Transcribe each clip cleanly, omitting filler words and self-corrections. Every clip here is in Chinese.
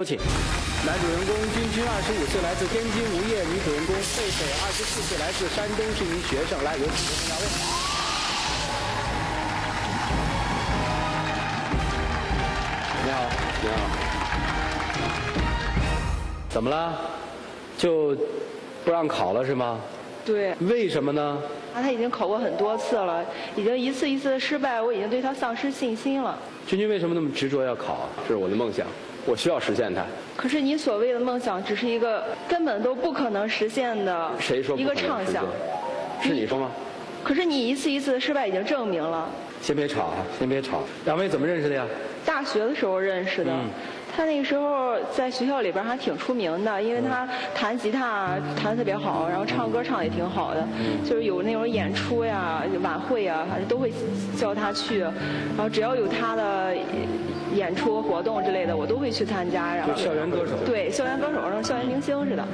有请男主人公君君，25岁，来自天津无业；女主人公贝贝，24岁，来自山东，是一名学生。来，有请两位。你好，你好。怎么了？就不让考了是吗？对。为什么呢？他已经考过很多次了，已经一次一次的失败，我已经对他丧失信心了。君君为什么那么执着要考啊？这是我的梦想，我需要实现它。可是你所谓的梦想，只是一个根本都不可能实现的一个畅想。是你说吗？可是你一次一次的失败已经证明了。先别吵啊，先别吵。两位怎么认识的呀？大学的时候认识的。他那个时候在学校里边还挺出名的，因为他弹吉他弹得特别好，然后唱歌唱得也挺好的，就是有那种演出呀、晚会呀，反正都会叫他去，然后只要有他的演出活动之类的，我都会去参加。然后校园歌手。对，校园歌手，像校园明星似的。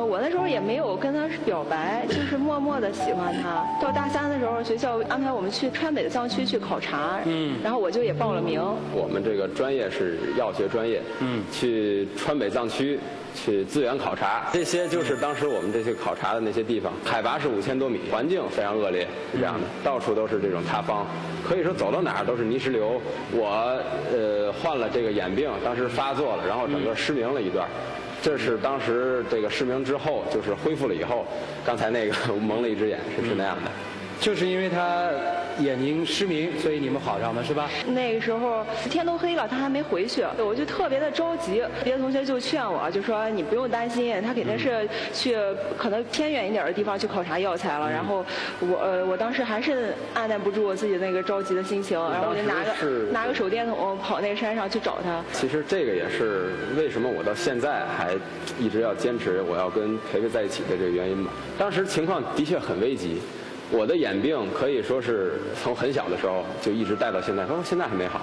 我那时候也没有跟他表白，就是默默的喜欢他。到大3的时候，学校安排我们去川北的藏区去考察，然后我就也报了名。我们这个专业是药学专业，去川北藏区去资源考察，这些就是当时我们这些考察的那些地方，海拔是5000多米，环境非常恶劣，是这样的，到处都是这种塌方，可以说走到哪儿都是泥石流。我患了这个眼病，当时发作了，然后整个失明了一段。这是当时这个失明之后，就是恢复了以后，刚才那个蒙了一只眼，是那样的。就是因为他眼睛失明，所以你们好上的是吧？那个时候天都黑了，他还没回去，我就特别的着急。别的同学就劝我，就说你不用担心，他肯定是去可能偏远一点的地方去考察药材了。然后我当时还是按捺不住我自己那个着急的心情，然后我就拿个手电筒跑那个山上去找他。其实这个也是为什么我到现在还一直要坚持我要跟培培在一起的这个原因吧。当时情况的确很危急。我的眼病可以说是从很小的时候就一直带到现在，现在还没好。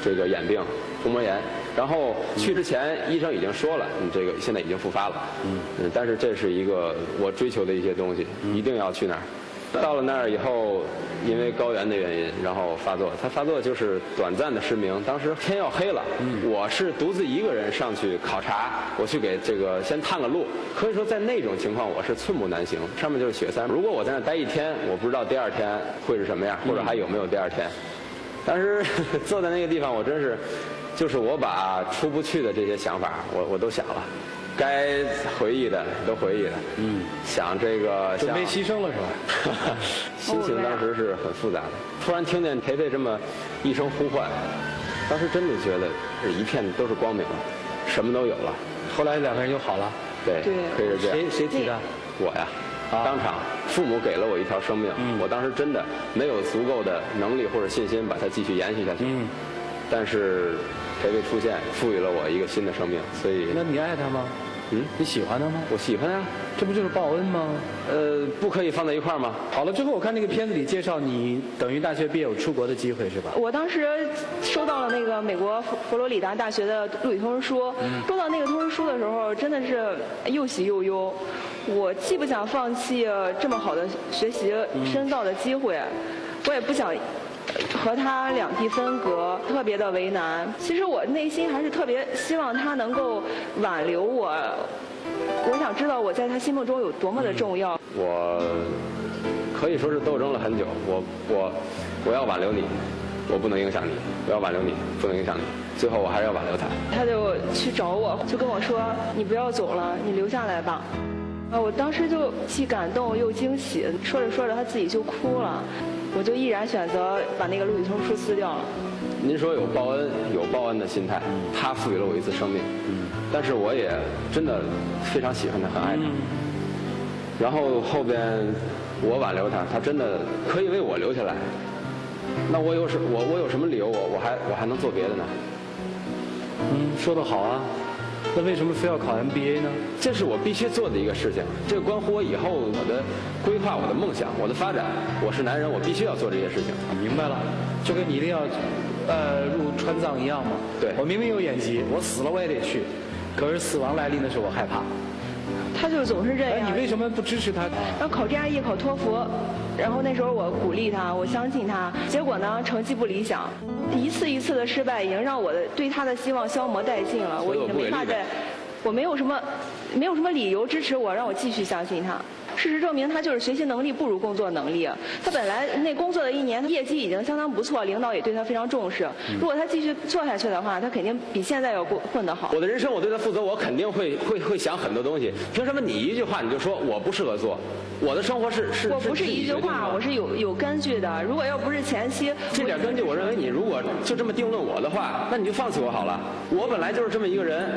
这个眼病，虹膜炎。然后去之前，医生已经说了，你这个现在已经复发了。但是这是一个我追求的一些东西，一定要去那儿。到了那儿以后，因为高原的原因，然后发作。他发作就是短暂的失明。当时天要黑了，我是独自一个人上去考察，我去给这个先探个路。可以说在那种情况，我是寸步难行，上面就是雪山。如果我在那待一天，我不知道第二天会是什么样，或者还有没有第二天。但是坐在那个地方，我真是，就是我把出不去的这些想法，我都想了。该回忆的都回忆了，想这个准备牺牲了是吧？心情当时是很复杂的。突然听见培培这么一声呼唤，当时真的觉得是一片都是光明了，什么都有了。后来两个人就好了。对，可以是这样。谁提的？我呀，当场父母给了我一条生命，我当时真的没有足够的能力或者信心把它继续延续下去。但是培培出现，赋予了我一个新的生命，所以。那你爱他吗？你喜欢他吗？我喜欢呀，这不就是报恩吗？不可以放在一块儿吗？好了，之后我看那个片子里介绍你等于大学毕业有出国的机会是吧？我当时收到了那个美国佛罗里达大学的录取通知书，收到那个通知书的时候，真的是又喜又忧。我既不想放弃这么好的学习深造的机会，我也不想和他两地分隔，特别的为难。其实我内心还是特别希望他能够挽留我，我想知道我在他心目中有多么的重要。我可以说是斗争了很久，我要挽留你，我不能影响你；我要挽留你，不能影响你。最后我还是要挽留他。他就去找我，就跟我说：“你不要走了，你留下来吧。”我当时就既感动又惊喜，说着说着他自己就哭了。我就毅然选择把那个录取通知书撕掉了。您说有报恩的心态，他赋予了我一次生命，但是我也真的非常喜欢他，很爱他。然后后边我挽留他，他真的可以为我留下来。那我有什么理由我还能做别的呢？说得好啊。那为什么非要考 MBA 呢？这是我必须做的一个事情，这关乎我以后我的规划、我的梦想、我的发展。我是男人，我必须要做这些事情。明白了，就跟你一定要入川藏一样嘛。对，我明明有眼疾，我死了我也得去，可是死亡来临的时候我害怕。他就总是这样。你为什么不支持他？然后考 GRE 考托福，然后那时候我鼓励他，我相信他，结果呢成绩不理想，一次一次的失败已经让我对他的希望消磨殆尽了，我已经没法再，我没有什么理由支持我让我继续相信他。事实证明，他就是学习能力不如工作能力。他本来那工作的1年，业绩已经相当不错，领导也对他非常重视。如果他继续做下去的话，他肯定比现在要混得好。我的人生，我对他负责，我肯定会想很多东西。凭什么你一句话你就说我不适合做？我的生活是我不是一句话，我是有根据的。如果要不是前期这点根据，我认为你如果就这么定论我的话，那你就放弃我好了。我本来就是这么一个人，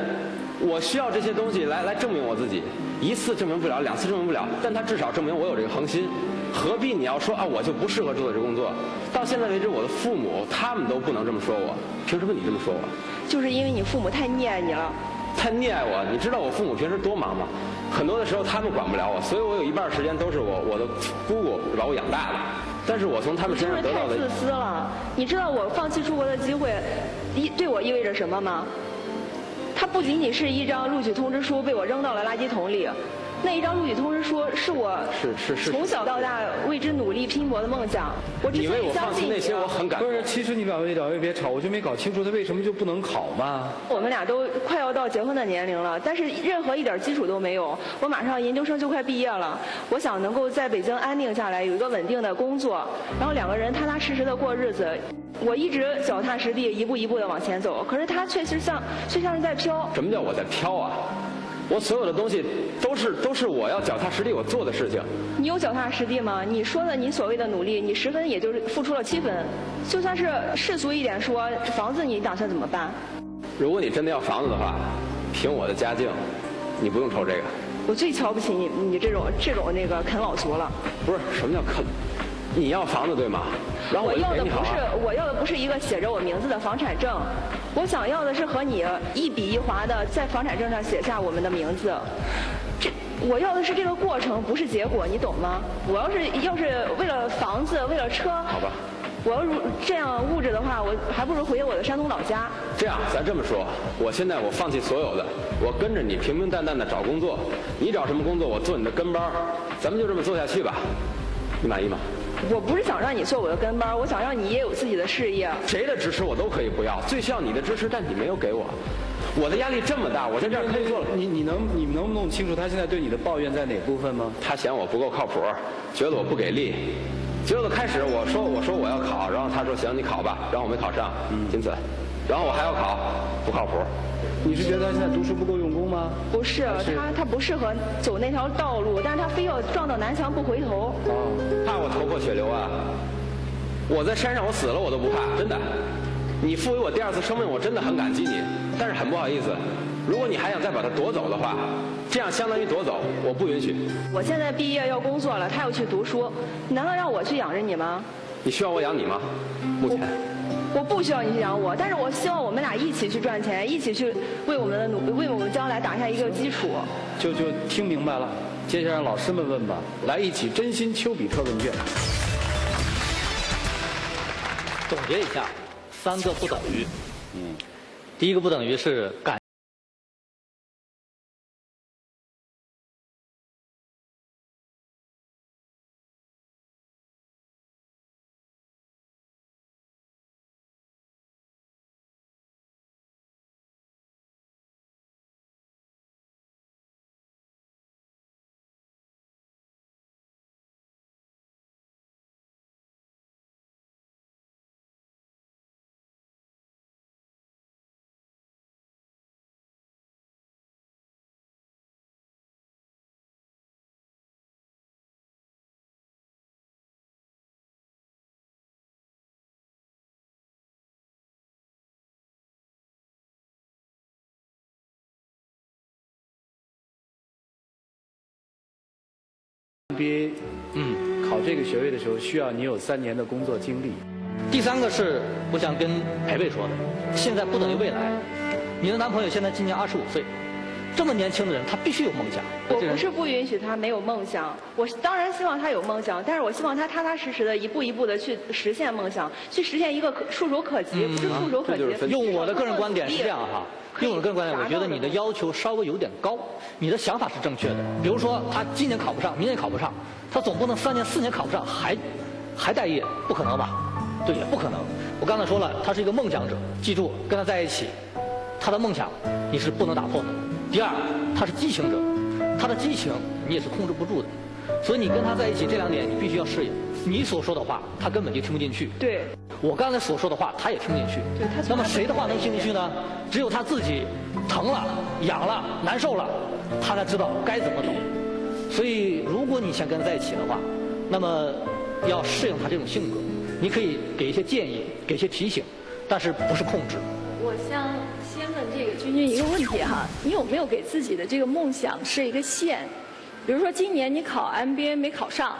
我需要这些东西来证明我自己。1次证明不了，2次证明不了，但他至少证明我有这个恒心。何必你要说啊，我就不适合做这工作？到现在为止，我的父母他们都不能这么说我，凭什么你这么说我？就是因为你父母太溺爱你了。太溺爱我，你知道我父母平时多忙吗？很多的时候他们管不了我，所以我有1半时间都是我的姑姑把我养大的。但是我从他们身上得到的。你是不是太自私了？你知道我放弃出国的机会，对我意味着什么吗？它不仅仅是一张录取通知书被我扔到了垃圾桶里，那一张录取通知书是我从小到大为之努力拼搏的梦想。我之所以相信你，那些我很感动。不是，其实你两位别吵，我就没搞清楚他为什么就不能考嘛。我们俩都快要到结婚的年龄了，但是任何一点基础都没有。我马上研究生就快毕业了，我想能够在北京安定下来，有一个稳定的工作，然后2个人踏踏实实的过日子。我一直脚踏实地，一步一步的往前走，可是他却像是在飘。什么叫我在飘啊？我所有的东西都是我要脚踏实地我做的事情。你有脚踏实地吗？你说的你所谓的努力，你10分也就是付出了7分。就算是世俗一点说，房子你打算怎么办？如果你真的要房子的话，凭我的家境，你不用愁这个。我最瞧不起你这种那个啃老族了。不是，什么叫啃？你要房子对吗？然后我要的不是我要的不是一个写着我名字的房产证，我想要的是和你一笔一划的在房产证上写下我们的名字。我要的是这个过程，不是结果，你懂吗？我要是为了房子，为了车，好吧。我要这样物质的话，我还不如回我的山东老家。这样，咱这么说，我现在放弃所有的，我跟着你平平淡淡的找工作，你找什么工作，我做你的跟班，咱们就这么做下去吧。你满意吗？我不是想让你做我的跟班，我想让你也有自己的事业。谁的支持我都可以不要，最需要你的支持，但你没有给我。我的压力这么大，我在这儿可以做了。你能弄清楚他现在对你的抱怨在哪部分吗？他嫌我不够靠谱，觉得我不给力。结果开始我说我要考，然后他说行你考吧，然后我没考上，仅此。然后我还要考，不靠谱。你是觉得他现在读书不够用功吗？不是，他不适合走那条道路，但是他非要撞到南墙不回头。怕我头破血流啊！我在山上我死了我都不怕，真的。你赋予我第2次生命，我真的很感激你，但是很不好意思，如果你还想再把它夺走的话，这样相当于夺走，我不允许。我现在毕业要工作了，他要去读书，难道让我去养着你吗？你需要我养你吗？目前。我不需要你去养我，但是我希望我们俩一起去赚钱，一起去为我们将来打下一个基础。就听明白了，接下来让老师们问吧，来一起真心丘比特问卷。总结一下，3个不等于。第一个不等于是感。MBA，考这个学位的时候需要你有3年的工作经历。第3个是我想跟培培说的，现在不等于未来。你的男朋友现在今年25岁，这么年轻的人，他必须有梦想。我不是不允许他没有梦想，我当然希望他有梦想，但是我希望他踏踏实实的一步一步的去实现梦想，去实现一个触手可及，不是触手可及。用我的个人观点是这样哈，用我的个人观点，我觉得你的要求稍微有点高，你的想法是正确的。比如说他今年考不上，明年考不上，他总不能3年4年考不上还待业，不可能吧？对，也不可能。我刚才说了，他是一个梦想者，记住跟他在一起，他的梦想你是不能打破的。第二，他是激情者，他的激情你也是控制不住的，所以你跟他在一起这2点你必须要适应。你所说的话他根本就听不进去，对，我刚才所说的话他也听不进去。对，那么谁的话能听进去呢？只有他自己疼了、痒了、难受了，他才知道该怎么走。所以如果你想跟他在一起的话，那么要适应他这种性格，你可以给一些建议，给一些提醒，但是不是控制。我想先问这个君君一个问题哈，你有没有给自己的这个梦想设一个线？比如说今年你考 MBA 没考上，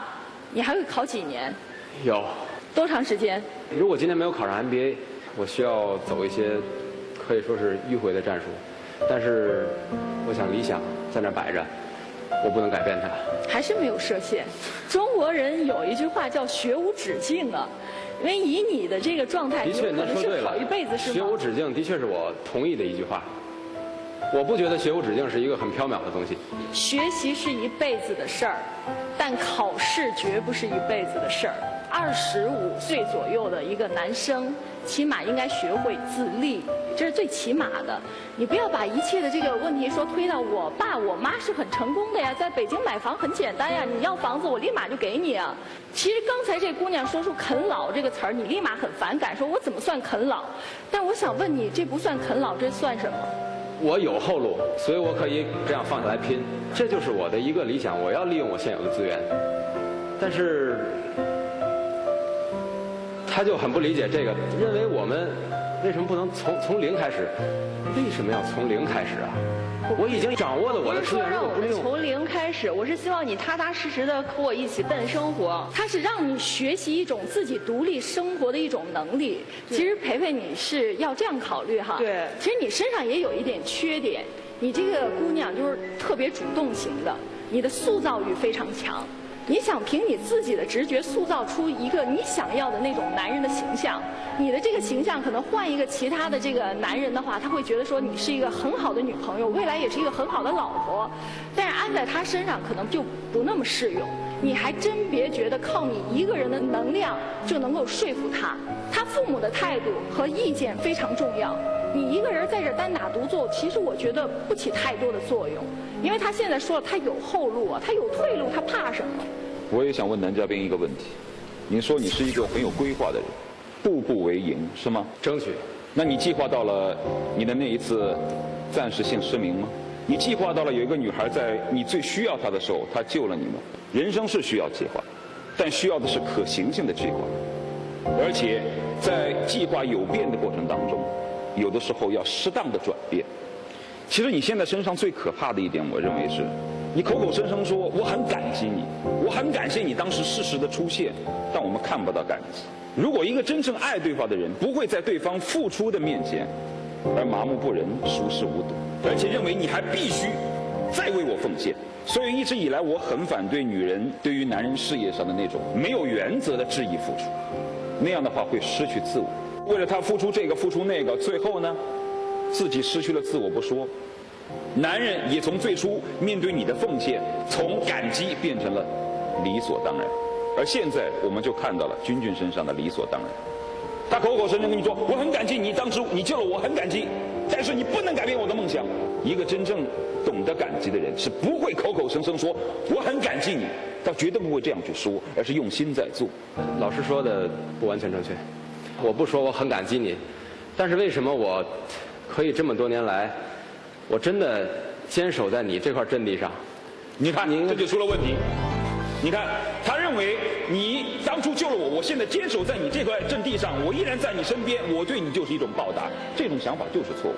你还会考几年？有。多长时间？如果今天没有考上 MBA， 我需要走一些可以说是迂回的战术，但是我想理想在那摆着，我不能改变它。还是没有设限。中国人有一句话叫学无止境啊。因为以你的这个状态，的确，您说对了，考一辈子是吗？学无止境的确是我同意的一句话。我不觉得学无止境是一个很缥缈的东西。学习是一辈子的事儿，但考试绝不是一辈子的事儿。25岁左右的一个男生，起码应该学会自立，这是最起码的。你不要把一切的这个问题说推到我爸我妈是很成功的呀，在北京买房很简单呀，你要房子我立马就给你啊。其实刚才这姑娘说出啃老这个词儿，你立马很反感，说我怎么算啃老？但我想问你，这不算啃老，这算什么？我有后路，所以我可以这样放下来拼，这就是我的一个理想。我要利用我现有的资源，但是他就很不理解这个，认为我们为什么不能从零开始？为什么要从零开始啊？我已经掌握了我的资源，让我如果不利用，们从零开始，我是希望你踏踏实实的和我一起奔生活。它是让你学习一种自己独立生活的一种能力。其实培培你是要这样考虑哈。对。其实你身上也有一点缺点，你这个姑娘就是特别主动型的，你的塑造欲非常强。你想凭你自己的直觉塑造出一个你想要的那种男人的形象，你的这个形象可能换一个其他的这个男人的话，他会觉得说你是一个很好的女朋友，未来也是一个很好的老婆，但是安在他身上可能就不那么适用。你还真别觉得靠你一个人的能量就能够说服他，他父母的态度和意见非常重要。你一个人在这单打独斗，其实我觉得不起太多的作用，因为他现在说了，他有后路啊，他有退路，他怕什么？我也想问男嘉宾一个问题，您说你是一个很有规划的人，步步为营，是吗？争取。那你计划到了你的那一次暂时性失明吗？你计划到了有一个女孩在你最需要她的时候，她救了你吗？人生是需要计划，但需要的是可行性的计划，而且在计划有变的过程当中，有的时候要适当的转变。其实你现在身上最可怕的一点，我认为是你口口声声说我很感激你，我很感谢你当时适时的出现，但我们看不到感激。如果一个真正爱对方的人，不会在对方付出的面前而麻木不仁、熟视无睹，而且认为你还必须再为我奉献。所以一直以来我很反对女人对于男人事业上的那种没有原则的恣意付出，那样的话会失去自我。为了他付出这个付出那个，最后呢自己失去了自我不说，男人也从最初面对你的奉献，从感激变成了理所当然。而现在我们就看到了君君身上的理所当然。他口口声声跟你说我很感激你，当时你救了我，很感激，但是你不能改变我的梦想。一个真正懂得感激的人是不会口口声声说我很感激你，他绝对不会这样去说，而是用心在做。老师说的不完全正确，我不说我很感激你，但是为什么我可以这么多年来，我真的坚守在你这块阵地上？你看，这就出了问题。你看，他认为你当初救了我，我现在坚守在你这块阵地上，我依然在你身边，我对你就是一种报答。这种想法就是错误。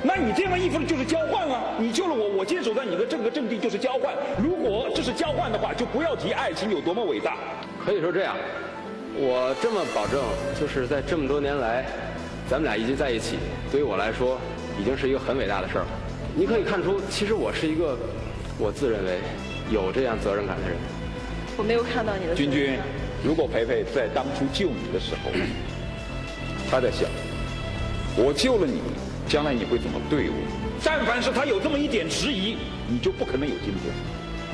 那你这样一副就是交换啊！你救了我，我坚守在你的这个阵地就是交换。如果这是交换的话，就不要提爱情有多么伟大。可以说这样，我这么保证，就是在这么多年来，咱们俩一直在一起，对于我来说，已经是一个很伟大的事儿了。你可以看出，其实我是一个我自认为有这样责任感的人。我没有看到你的。君君，如果培培在当初救你的时候，他在想，我救了你，将来你会怎么对我？但凡是他有这么一点迟疑，你就不可能有今天。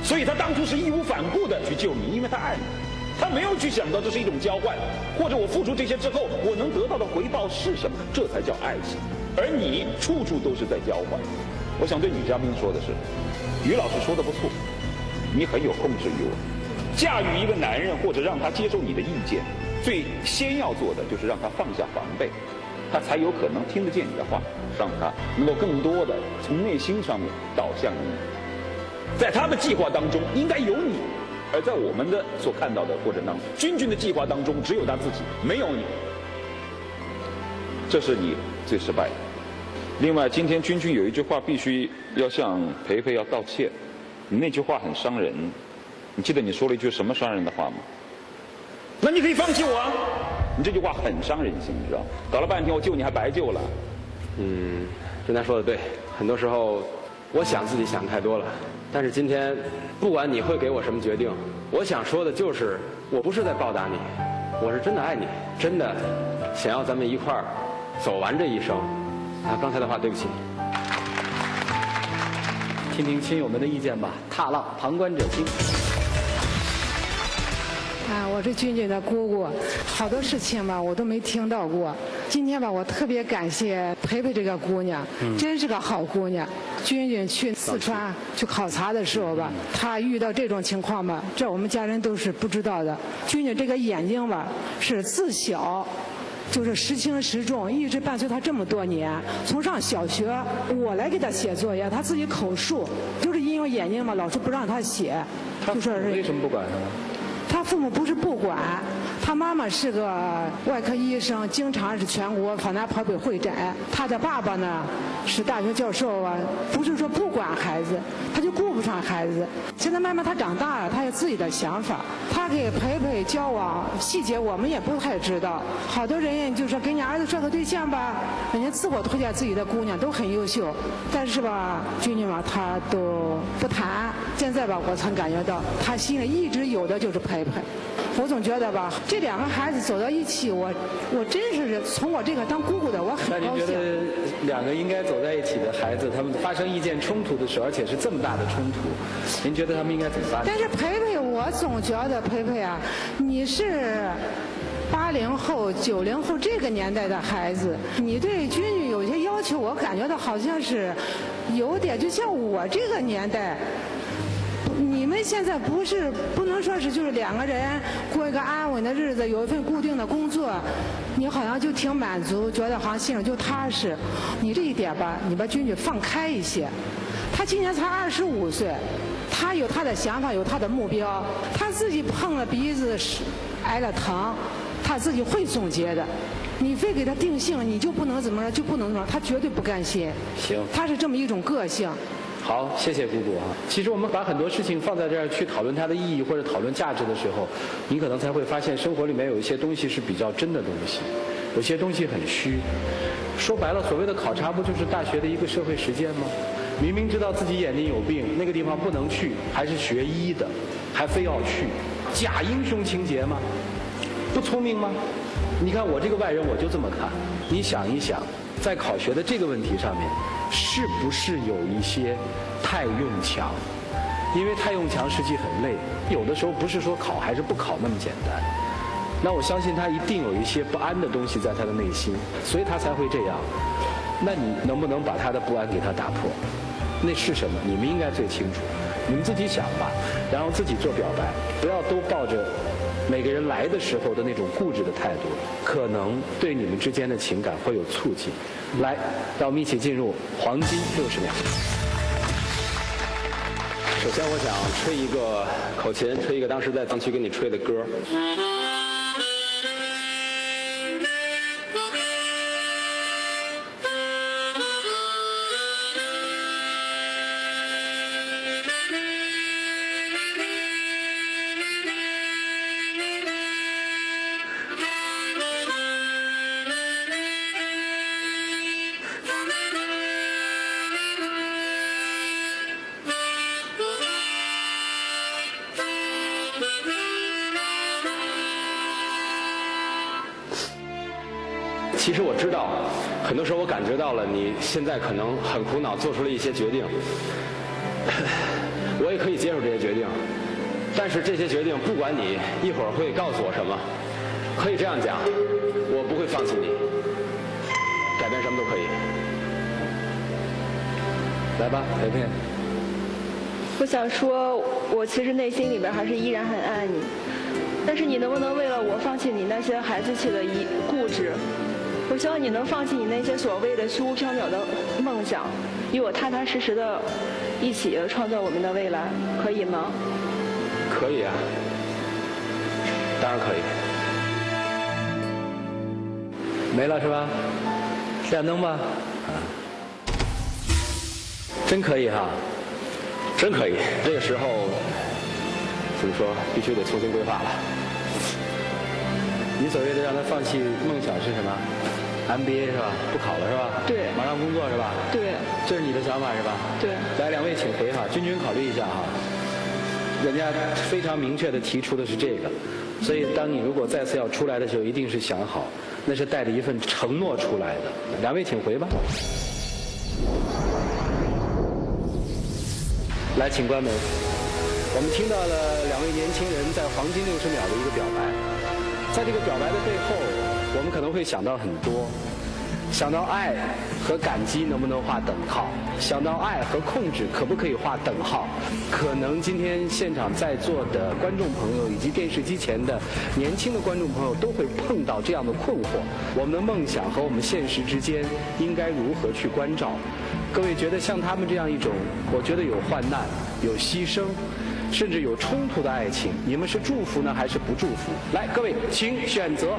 所以他当初是义无反顾的去救你，因为他爱你。他没有去想到这是一种交换，或者我付出这些之后，我能得到的回报是什么？这才叫爱情。而你处处都是在交换。我想对女嘉宾说的是，于老师说的不错，你很有控制欲望。驾驭一个男人或者让他接受你的意见，最先要做的就是让他放下防备，他才有可能听得见你的话，让他能够更多的从内心上面导向你。在他的计划当中应该有你，而在我们的所看到的过程当中，君君的计划当中只有他自己，没有你，这是你最失败的。另外，今天君君有一句话必须要向培培要道歉，你那句话很伤人。你记得你说了一句什么伤人的话吗？那你可以放弃我啊！你这句话很伤人心，你知道？搞了半天我救你还白救了。郑楠说的对，很多时候我想自己想太多了。但是今天，不管你会给我什么决定，我想说的就是，我不是在报答你，我是真的爱你，真的想要咱们一块儿走完这一生。啊，刚才的话对不起。听听亲友们的意见吧。踏浪，旁观者清。我是君君的姑姑，好多事情吧我都没听到过。今天吧，我特别感谢培培这个姑娘，真是个好姑娘。君君去四川去考察的时候吧，她遇到这种情况吧，这我们家人都是不知道的。君君这个眼睛吧，是自小就是时轻时重，一直伴随他这么多年。从上小学，我来给他写作业，他自己口述，就是因为眼睛嘛，老师不让他写，就说是为什么不管他？他父母不是不管，他妈妈是个外科医生，经常是全国跑南跑北会诊。他的爸爸呢是大学教授啊，不是说不管孩子，他就顾不上孩子。现在慢慢他长大了，他有自己的想法。他给培培交往细节我们也不太知道，好多人就说给你儿子找个对象吧，人家自我推荐自己的姑娘都很优秀，但是吧，君君嘛他都不谈。现在吧，我才感觉到他心里一直有的就是培培。我总觉得吧，这两个孩子走到一起，我真是从我这个当姑姑的，我很高兴。那您觉得两个应该走在一起的孩子，他们发生意见冲突的时候，而且是这么大的冲突，您觉得他们应该怎么办？但是培培，我总觉得培培啊，你是80后、90后这个年代的孩子，你对君君有些要求，我感觉到好像是有点，就像我这个年代。你们现在不能说是就是两个人过一个安稳的日子，有一份固定的工作，你好像就挺满足，觉得好像心里就踏实。你这一点吧，你把君君放开一些。他今年才25岁，他有他的想法，有他的目标，他自己碰了鼻子挨了疼，他自己会总结的。你非给他定性，你就不能怎么着，就不能怎么着，他绝对不甘心。行，他是这么一种个性。好，谢谢姑姑啊。其实我们把很多事情放在这儿去讨论它的意义或者讨论价值的时候，你可能才会发现生活里面有一些东西是比较真的东西，有些东西很虚。说白了，所谓的考察不就是大学的一个社会实践吗？明明知道自己眼睛有病，那个地方不能去，还是学医的，还非要去，假英雄情节吗？不聪明吗？你看我这个外人，我就这么看。你想一想，在考学的这个问题上面，是不是有一些太用强？因为太用强实际很累，有的时候不是说考还是不考那么简单。那我相信他一定有一些不安的东西在他的内心，所以他才会这样。那你能不能把他的不安给他打破？那是什么？你们应该最清楚，你们自己想吧，然后自己做表白，不要都抱着每个人来的时候的那种固执的态度，可能对你们之间的情感会有促进。来，让我们一起进入黄金60秒。首先，我想吹一个口琴，吹一个当时在藏区给你吹的歌。其实我知道，很多时候我感觉到了你现在可能很苦恼，做出了一些决定。我也可以接受这些决定，但是这些决定不管你一会儿会告诉我什么，可以这样讲，我不会放弃你，改变什么都可以。来吧，培培。我想说，我其实内心里边还是依然很爱你，但是你能不能为了我放弃你那些孩子气的固执？我希望你能放弃你那些所谓的虚无缥缈的梦想，与我踏踏实实的一起创造我们的未来，可以吗？可以啊，当然可以。没了是吧？亮灯吧。真可以哈，真可以。这个时候怎么说，必须得重新规划了。你所谓的让他放弃梦想是什么 ？MBA 是吧？不考了是吧？对。马上工作是吧？对。这是你的想法是吧？对。来，两位请回哈，君君考虑一下哈。人家非常明确的提出的是这个，所以当你如果再次要出来的时候，一定是想好，那是带着一份承诺出来的。两位请回吧。来，请关门。我们听到了两位年轻人在黄金60秒的一个表白，在这个表白的背后，我们可能会想到很多，想到爱和感激能不能画等号，想到爱和控制可不可以画等号。可能今天现场在座的观众朋友以及电视机前的年轻的观众朋友都会碰到这样的困惑：我们的梦想和我们现实之间应该如何去关照？各位觉得像他们这样一种，我觉得有患难、有牺牲，甚至有冲突的爱情，你们是祝福呢还是不祝福？来，各位请选择。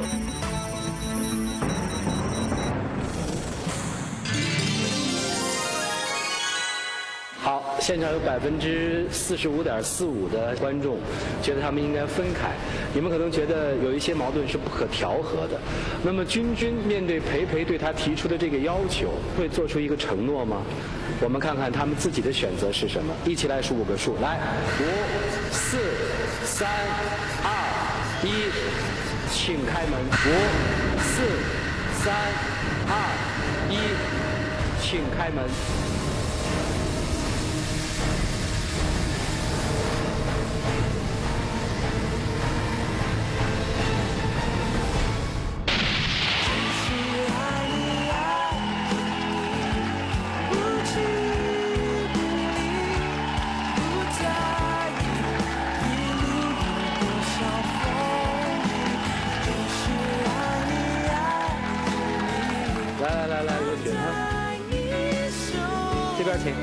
好，现场有45.45%的观众觉得他们应该分开，你们可能觉得有一些矛盾是不可调和的。那么君君面对培培对他提出的这个要求，会做出一个承诺吗？我们看看他们自己的选择是什么。一起来数5个数，来，5、4、3、2、1，请开门。5、4、3、2、1，请开门。来，有请他，这边请。